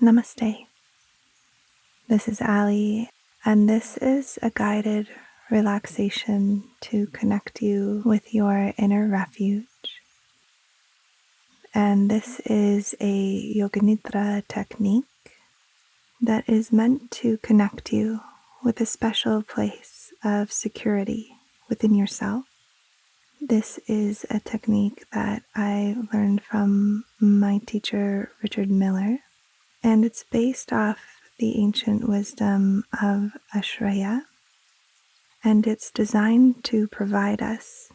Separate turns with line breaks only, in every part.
Namaste. This is Ally, and this is a guided relaxation to connect you with your inner refuge. And this is a Yoga Nidra technique that is meant to connect you with a special place of security within yourself. This is a technique that I learned from my teacher, Richard Miller, and it's based off the ancient wisdom of Ashreya, and it's designed to provide us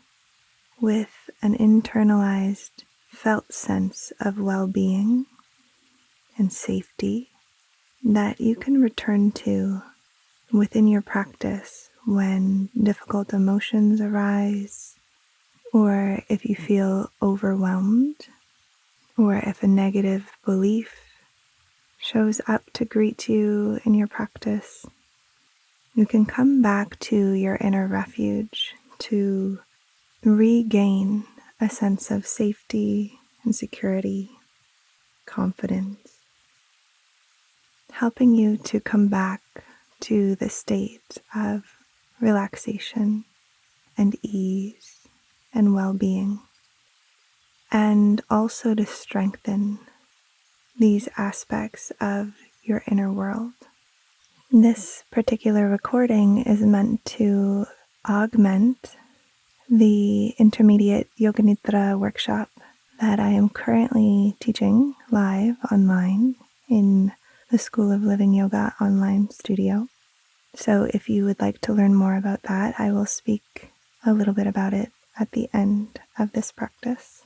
with an internalized, felt sense of well-being and safety that you can return to within your practice when difficult emotions arise, or if you feel overwhelmed, or if a negative belief shows up to greet you in your practice. You can come back to your inner refuge to regain a sense of safety and security, confidence, helping you to come back to the state of relaxation and ease and well-being, and also to strengthen these aspects of your inner world. This particular recording is meant to augment the Intermediate Yoga Nidra workshop that I am currently teaching live online in the School of Living Yoga online studio. So if you would like to learn more about that, I will speak a little bit about it at the end of this practice.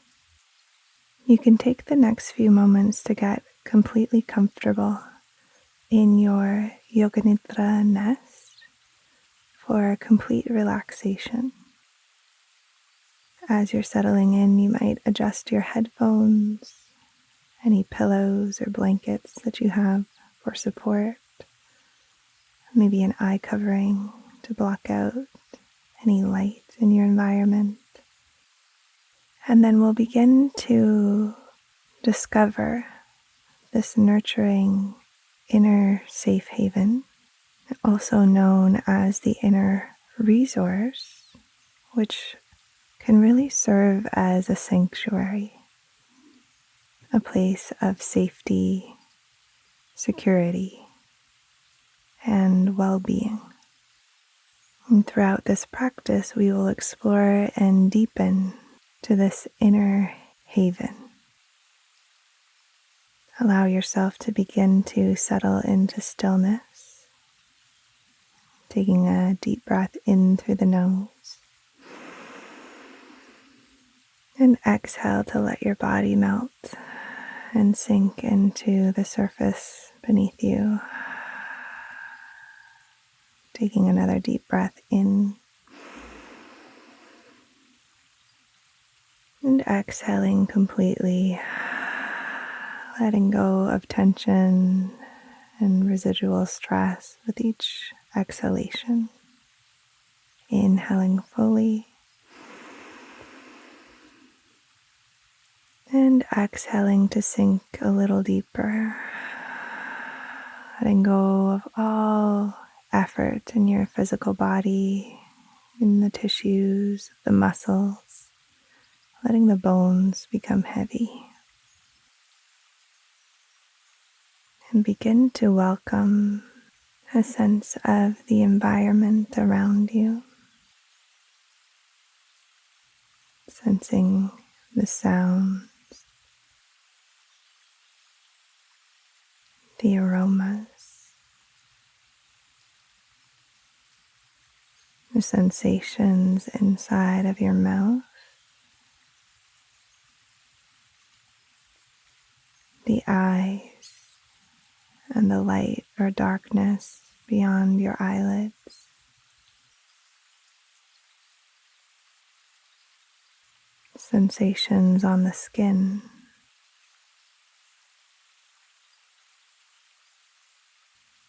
You can take the next few moments to get completely comfortable in your Yoga Nidra nest for complete relaxation. As you're settling in, you might adjust your headphones, any pillows or blankets that you have for support, maybe an eye covering to block out any light in your environment. And then we'll begin to discover this nurturing inner safe haven, also known as the inner resource, which can really serve as a sanctuary, a place of safety, security, and well-being. And throughout this practice, we will explore and deepen to this inner haven. Allow yourself to begin to settle into stillness, taking a deep breath in through the nose, and exhale to let your body melt and sink into the surface beneath you. Taking another deep breath in and exhaling completely, letting go of tension and residual stress with each exhalation. Inhaling fully and exhaling to sink a little deeper, letting go of all effort in your physical body, in the tissues, the muscles, letting the bones become heavy. And begin to welcome a sense of the environment around you, sensing the sounds, the aromas, the sensations inside of your mouth, the eyes, and the light or darkness beyond your eyelids. Sensations on the skin,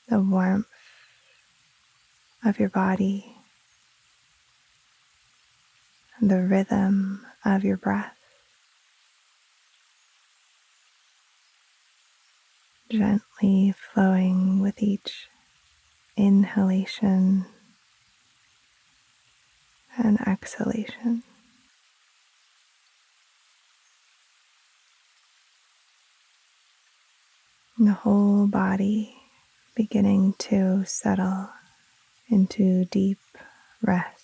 the warmth of your body, and the rhythm of your breath. gently flowing with each inhalation and exhalation. And the whole body beginning to settle into deep rest.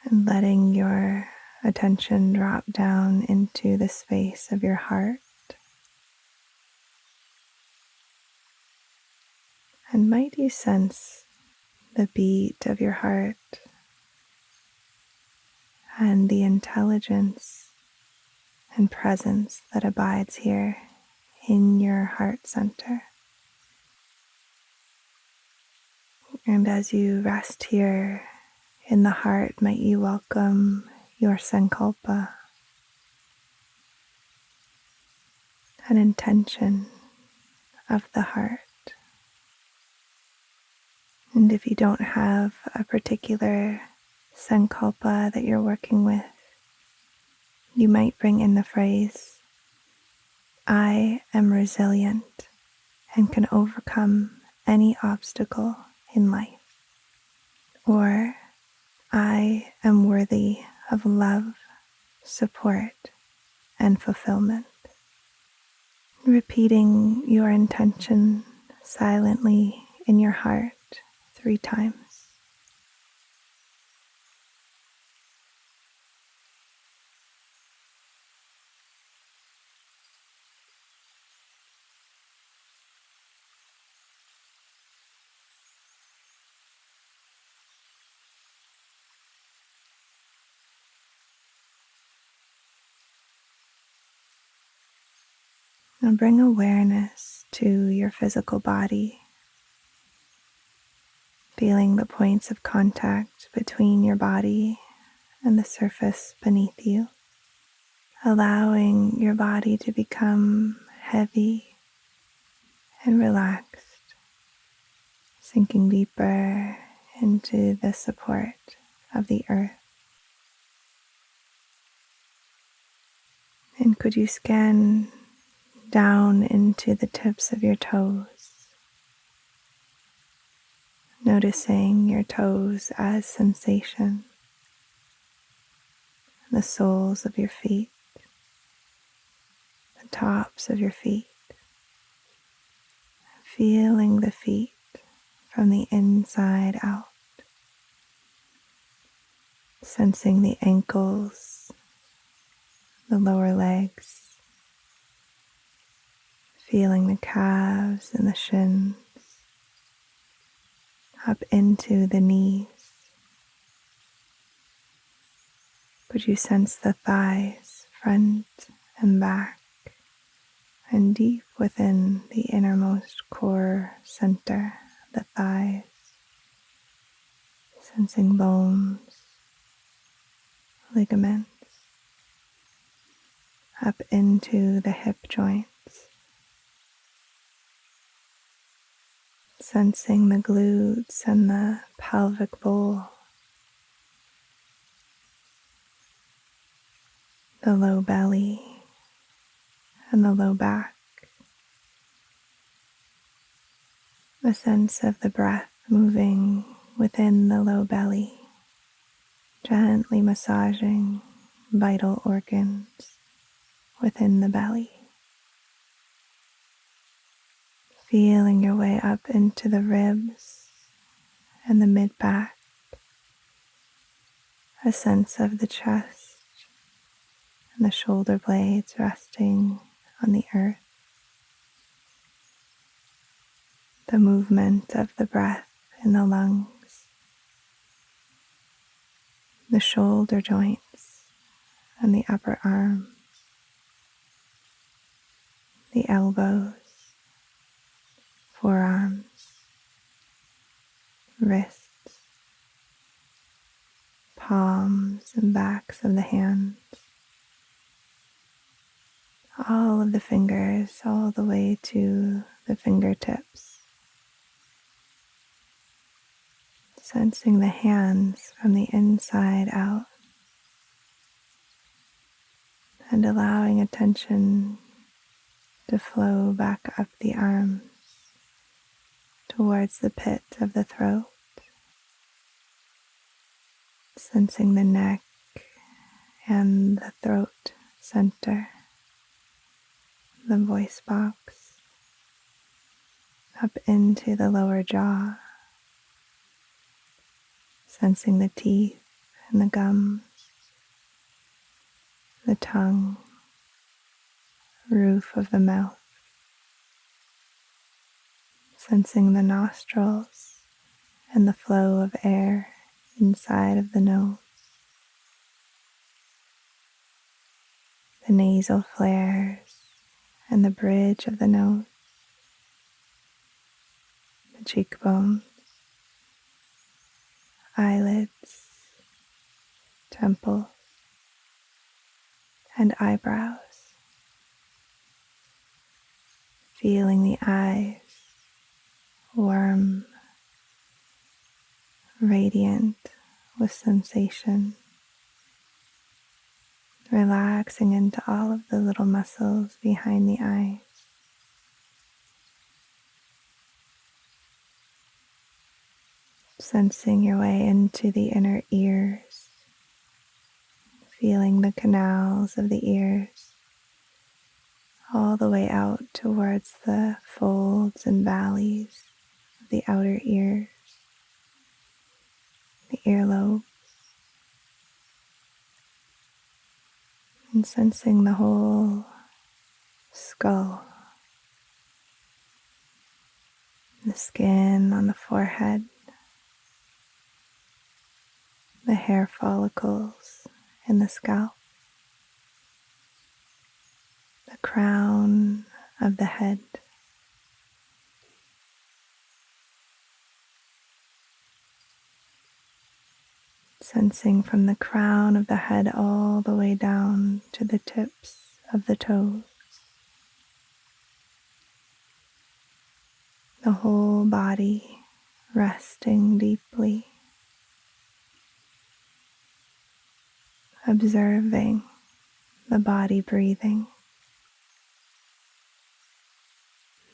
And letting your attention drop down into the space of your heart. And might you sense the beat of your heart and the intelligence and presence that abides here in your heart center. And as you rest here in the heart, might you welcome your sankalpa, an intention of the heart. And if you don't have a particular sankalpa that you're working with, you might bring in the phrase, I am resilient and can overcome any obstacle in life. Or, I am worthy of love, support, and fulfillment. Repeating your intention silently in your heart 3 times. Now bring awareness to your physical body, feeling the points of contact between your body and the surface beneath you, allowing your body to become heavy and relaxed, sinking deeper into the support of the earth. And could you scan down into the tips of your toes, noticing your toes as sensation, the soles of your feet, the tops of your feet, feeling the feet from the inside out, sensing the ankles, the lower legs, feeling the calves and the shins, up into the knees. Could you sense the thighs, front and back, and deep within the innermost core center, the thighs, sensing bones, ligaments, up into the hip joints, sensing the glutes and the pelvic bowl, the low belly and the low back, a sense of the breath moving within the low belly, gently massaging vital organs within the belly. Feeling your way up into the ribs and the mid-back, a sense of the chest and the shoulder blades resting on the earth, the movement of the breath in the lungs, the shoulder joints and the upper arms, the elbows, forearms, wrists, palms and backs of the hands, all of the fingers all the way to the fingertips, sensing the hands from the inside out, and allowing attention to flow back up the arms towards the pit of the throat, sensing the neck and the throat center, the voice box, up into the lower jaw, sensing the teeth and the gums, the tongue, roof of the mouth, sensing the nostrils and the flow of air inside of the nose, the nasal flares and the bridge of the nose, the cheekbones, eyelids, temples, and eyebrows. Feeling the eyes warm, radiant with sensation, relaxing into all of the little muscles behind the eyes. Sensing your way into the inner ears, feeling the canals of the ears all the way out towards the folds and valleys of the outer ears, the earlobe, and sensing the whole skull, the skin on the forehead, the hair follicles in the scalp, the crown of the head, sensing from the crown of the head all the way down to the tips of the toes, the whole body resting deeply, observing the body breathing,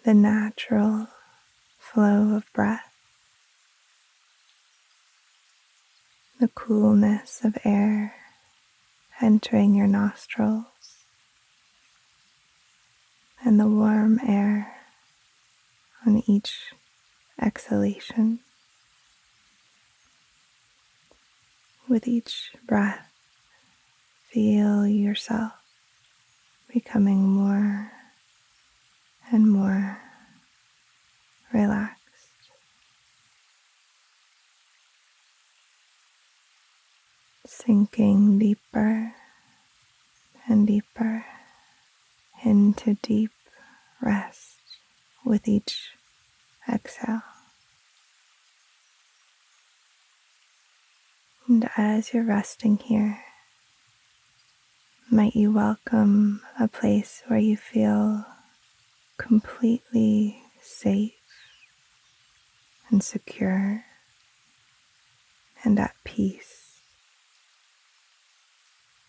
the natural flow of breath, the coolness of air entering your nostrils, and the warm air on each exhalation. With each breath, feel yourself becoming more and more relaxed. Sinking deeper and deeper into deep rest with each exhale. And as you're resting here, might you welcome a place where you feel completely safe and secure and at peace.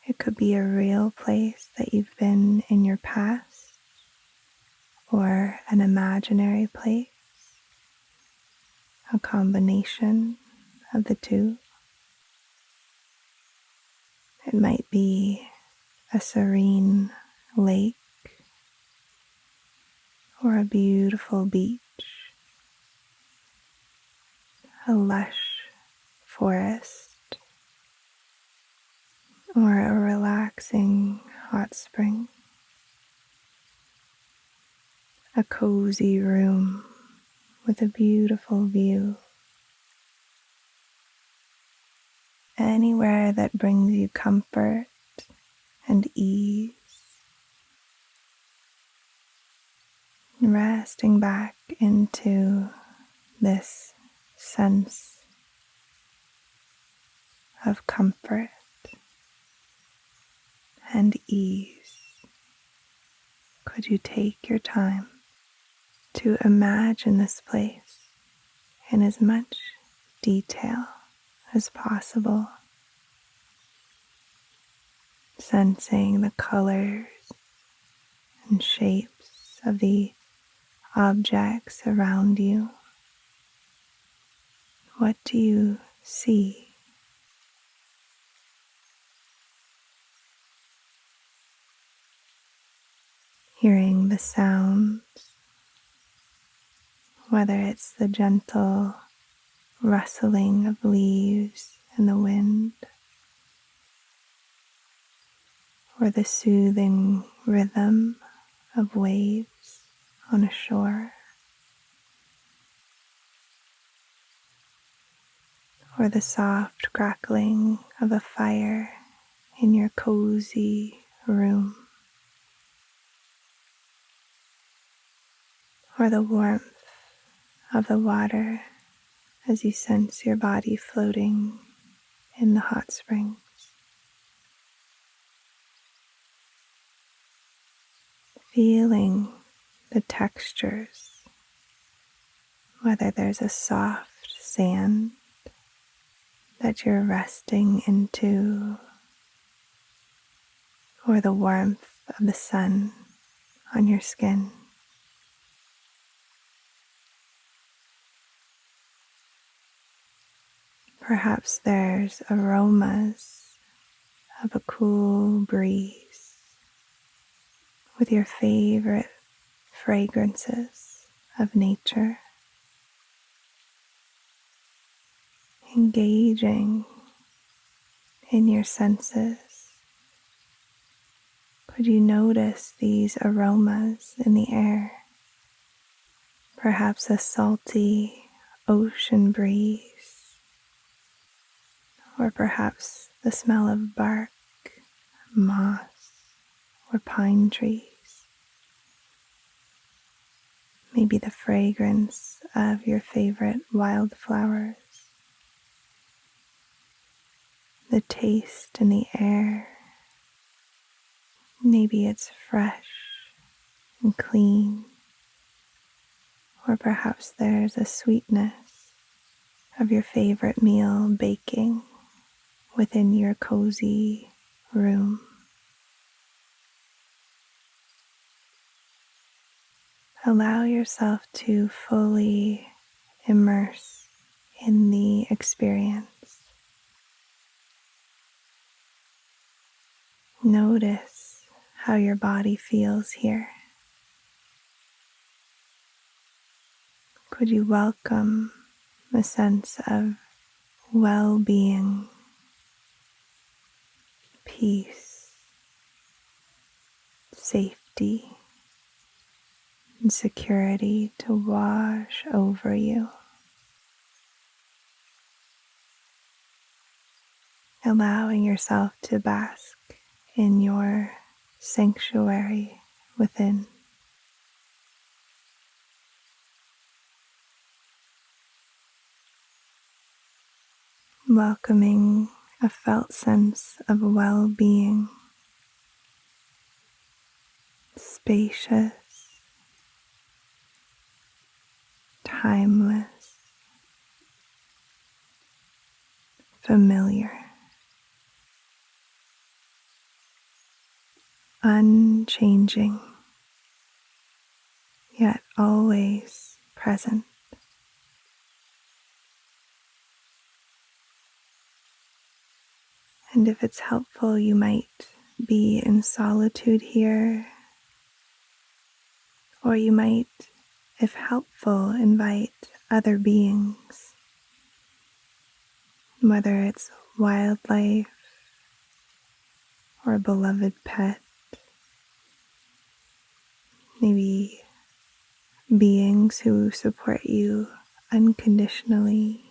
It could be a real place that you've been in your past or an imaginary place, a combination of the two. It might be a serene lake or a beautiful beach, a lush forest, or a relaxing hot spring, a cozy room with a beautiful view. Anywhere that brings you comfort and ease, resting back into this sense of comfort and ease. Could you take your time to imagine this place in as much detail as possible? sensing the colors and shapes of the objects around you. What do you see? Hearing the sounds, whether it's the gentle rustling of leaves in the wind, or the soothing rhythm of waves on a shore, or the soft crackling of a fire in your cozy room, or the warmth of the water as you sense your body floating in the hot springs. Feeling the textures, whether there's a soft sand that you're resting into, or the warmth of the sun on your skin. Perhaps there's aromas of a cool breeze with your favorite fragrances of nature, engaging in your senses. Could you notice these aromas in the air? Perhaps a salty ocean breeze, or perhaps the smell of bark, moss, or pine trees. Maybe the fragrance of your favorite wildflowers. The taste in the air. Maybe it's fresh and clean, or perhaps there's a sweetness of your favorite meal baking within your cozy room. Allow yourself to fully immerse in the experience. Notice how your body feels here. Could you welcome a sense of well-being, peace, safety, and security to wash over you? Allowing yourself to bask in your sanctuary within. Welcoming a felt sense of well-being, spacious, timeless, familiar, unchanging, yet always present. And if it's helpful, you might be in solitude here, or you might, if helpful, invite other beings, whether it's wildlife or a beloved pet, maybe beings who support you unconditionally,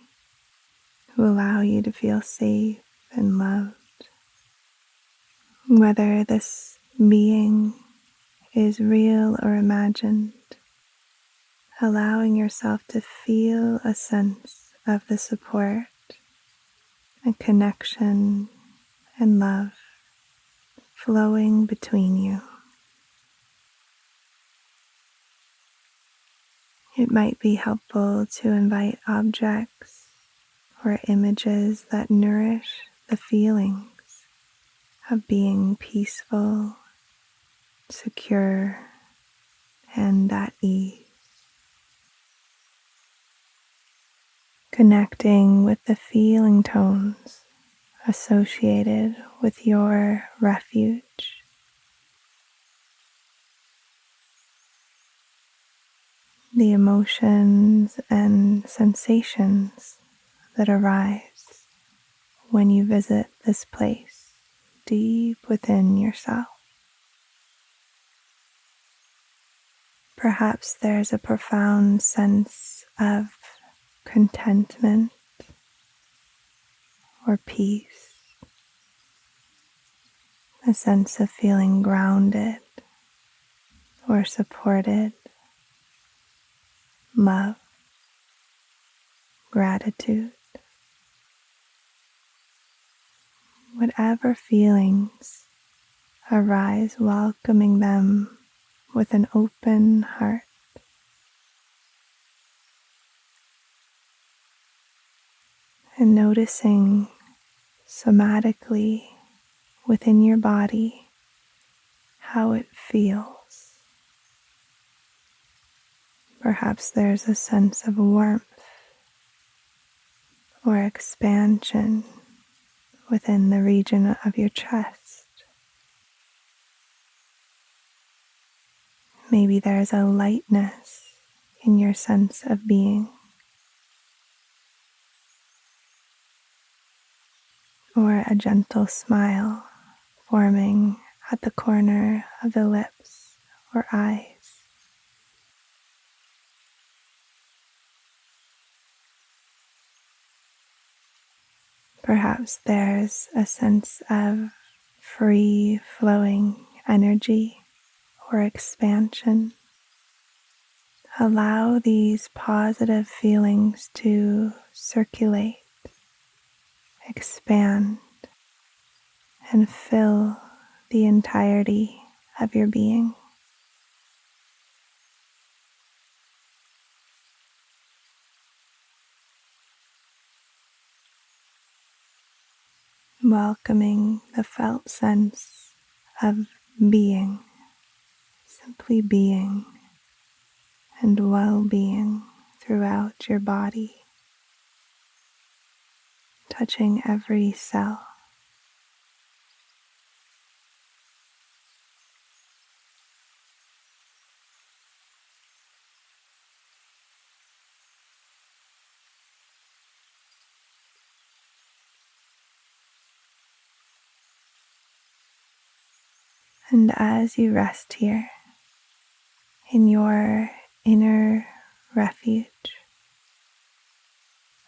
who allow you to feel safe and loved. Whether this being is real or imagined, allowing yourself to feel a sense of the support and connection and love flowing between you. It might be helpful to invite objects or images that nourish the feelings of being peaceful, secure, and at ease. Connecting with the feeling tones associated with your refuge. The emotions and sensations that arise when you visit this place deep within yourself. Perhaps there's a profound sense of contentment or peace, a sense of feeling grounded or supported, love, gratitude. Whatever feelings arise, welcoming them with an open heart. And noticing somatically within your body how it feels. Perhaps there's a sense of warmth or expansion within the region of your chest. Maybe there's a lightness in your sense of being, or a gentle smile forming at the corner of the lips or eyes. Perhaps there's a sense of free flowing energy or expansion. Allow these positive feelings to circulate, expand, and fill the entirety of your being. Welcoming the felt sense of being, simply being, and well-being throughout your body, touching every cell. And as you rest here in your inner refuge,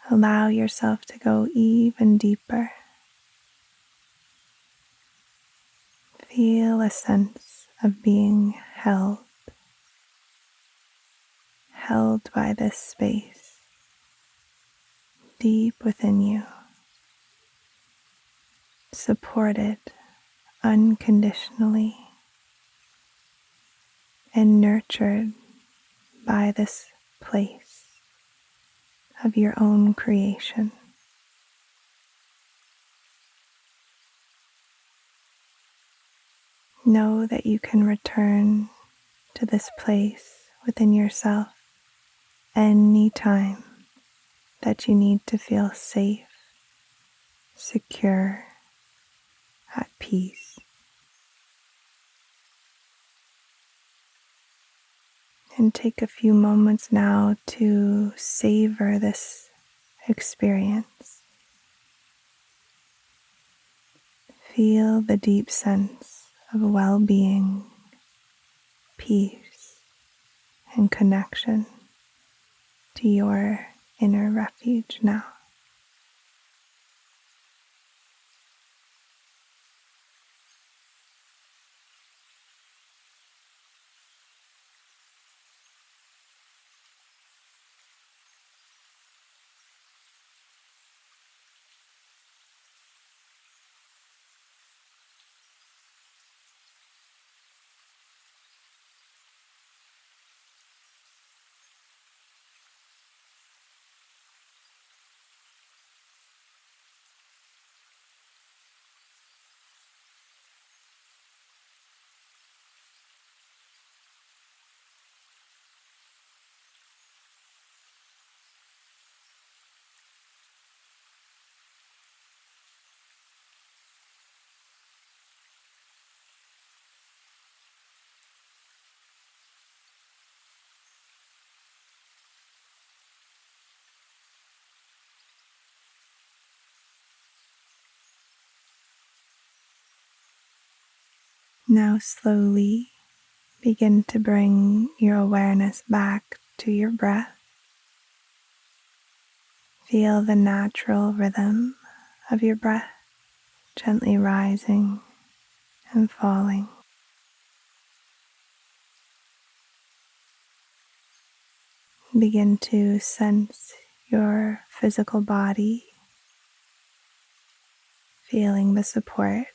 allow yourself to go even deeper. Feel a sense of being held by this space deep within you, supported unconditionally and nurtured by this place of your own creation. Know that you can return to this place within yourself any time that you need to feel safe, secure, at peace. And take a few moments now to savor this experience. Feel the deep sense of well-being, peace, and connection to your inner refuge now. Now slowly begin to bring your awareness back to your breath. Feel the natural rhythm of your breath, gently rising and falling. Begin to sense your physical body, feeling the support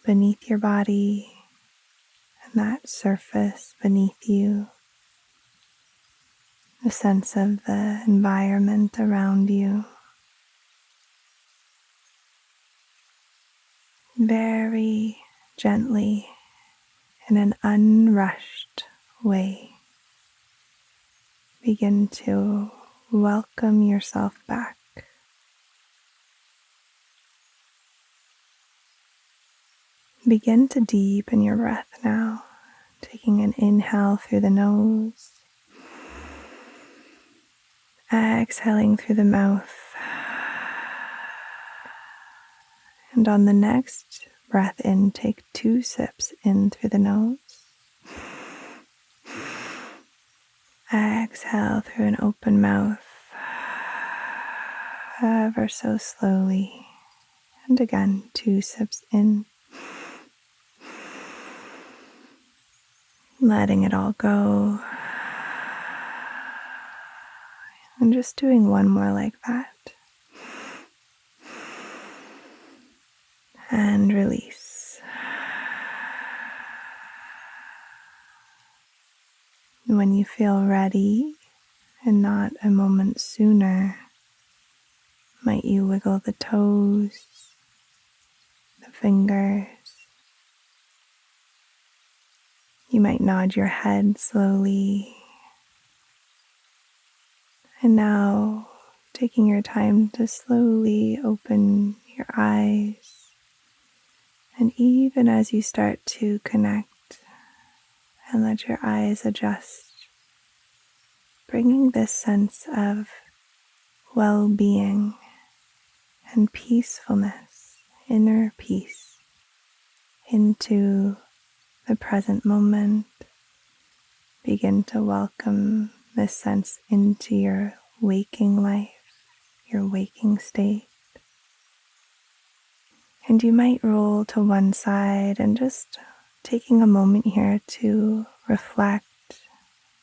beneath your body and that surface beneath you, the sense of the environment around you. Very gently, in an unrushed way, begin to welcome yourself back. Begin to deepen your breath now, taking an inhale through the nose, exhaling through the mouth, and on the next breath in, take 2 sips in through the nose. Exhale through an open mouth, ever so slowly, and again 2 sips in. Letting it all go, and just doing one more like that. And release. When you feel ready, and not a moment sooner, might you wiggle the toes, the fingers. You might nod your head slowly. And now, taking your time to slowly open your eyes. And even as you start to connect and let your eyes adjust, bringing this sense of well-being and peacefulness, inner peace, into the present moment. Begin to welcome this sense into your waking life, your waking state. And you might roll to one side and just taking a moment here to reflect,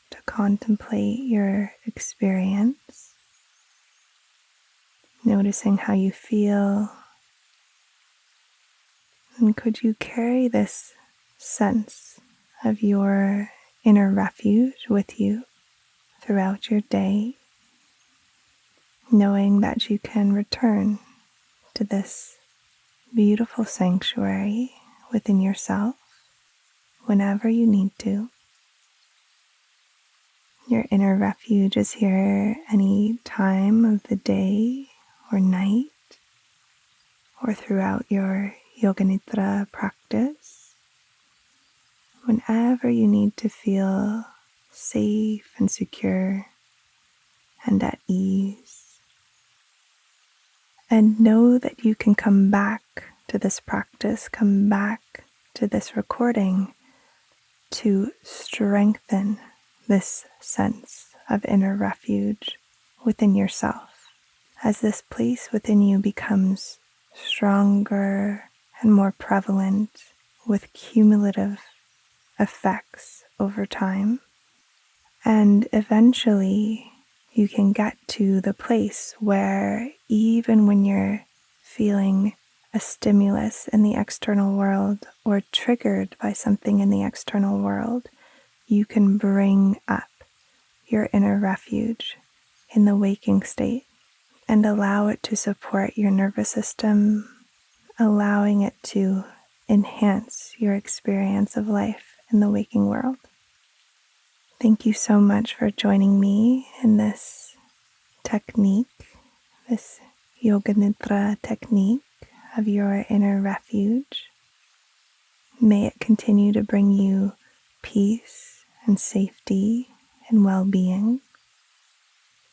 to contemplate your experience, noticing how you feel. And could you carry this sense of your inner refuge with you throughout your day, knowing that you can return to this beautiful sanctuary within yourself whenever you need to. Your inner refuge is here any time of the day or night, or throughout your Yoga Nidra practice. Whenever you need to feel safe and secure and at ease. And know that you can come back to this practice, come back to this recording to strengthen this sense of inner refuge within yourself, as this place within you becomes stronger and more prevalent with cumulative effects over time. And eventually you can get to the place where even when you're feeling a stimulus in the external world or triggered by something in the external world, you can bring up your inner refuge in the waking state and allow it to support your nervous system, allowing it to enhance your experience of life in the waking world. Thank you so much for joining me in this technique, this Yoga Nidra technique of your inner refuge. May it continue to bring you peace and safety and well-being.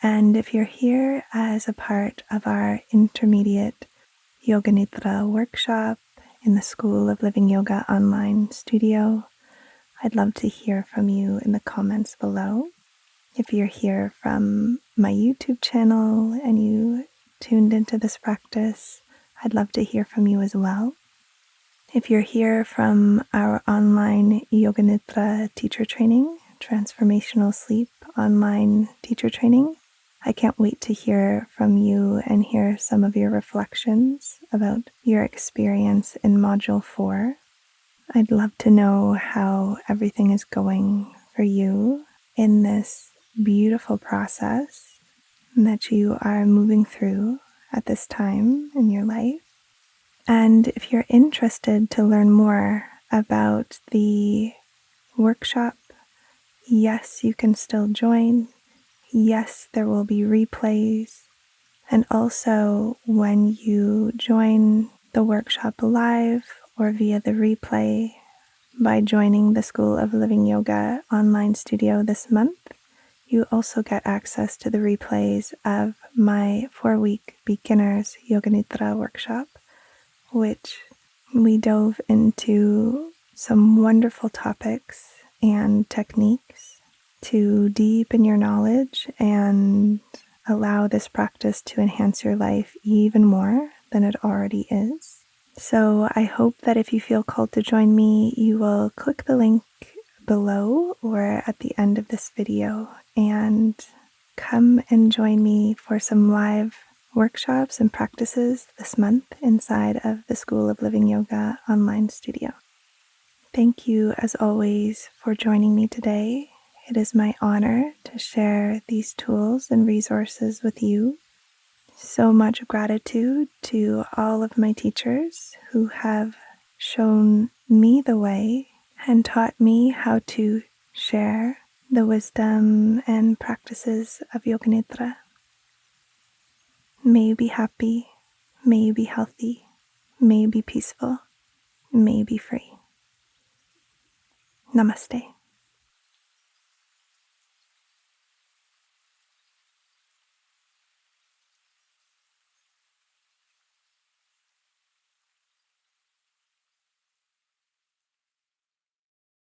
And if you're here as a part of our intermediate Yoga Nidra workshop in the School of Living Yoga online studio, I'd love to hear from you in the comments below. If you're here from my YouTube channel and you tuned into this practice, I'd love to hear from you as well. If you're here from our online Yoga Nidra teacher training, Transformational Sleep online teacher training, I can't wait to hear from you and hear some of your reflections about your experience in Module 4. I'd love to know how everything is going for you in this beautiful process that you are moving through at this time in your life. And if you're interested to learn more about the workshop, yes, you can still join. Yes, there will be replays. And also, when you join the workshop live or via the replay by joining the School of Living Yoga online studio this month, you also get access to the replays of my 4-week Beginners Yoga Nidra workshop, which we dove into some wonderful topics and techniques to deepen your knowledge and allow this practice to enhance your life even more than it already is. So I hope that if you feel called to join me, you will click the link below or at the end of this video and come and join me for some live workshops and practices this month inside of the School of Living Yoga online studio. Thank you, as always, for joining me today. It is my honor to share these tools and resources with you. So much gratitude to all of my teachers who have shown me the way and taught me how to share the wisdom and practices of Yoga Nidra. May you be happy, may you be healthy, may you be peaceful, may you be free. Namaste.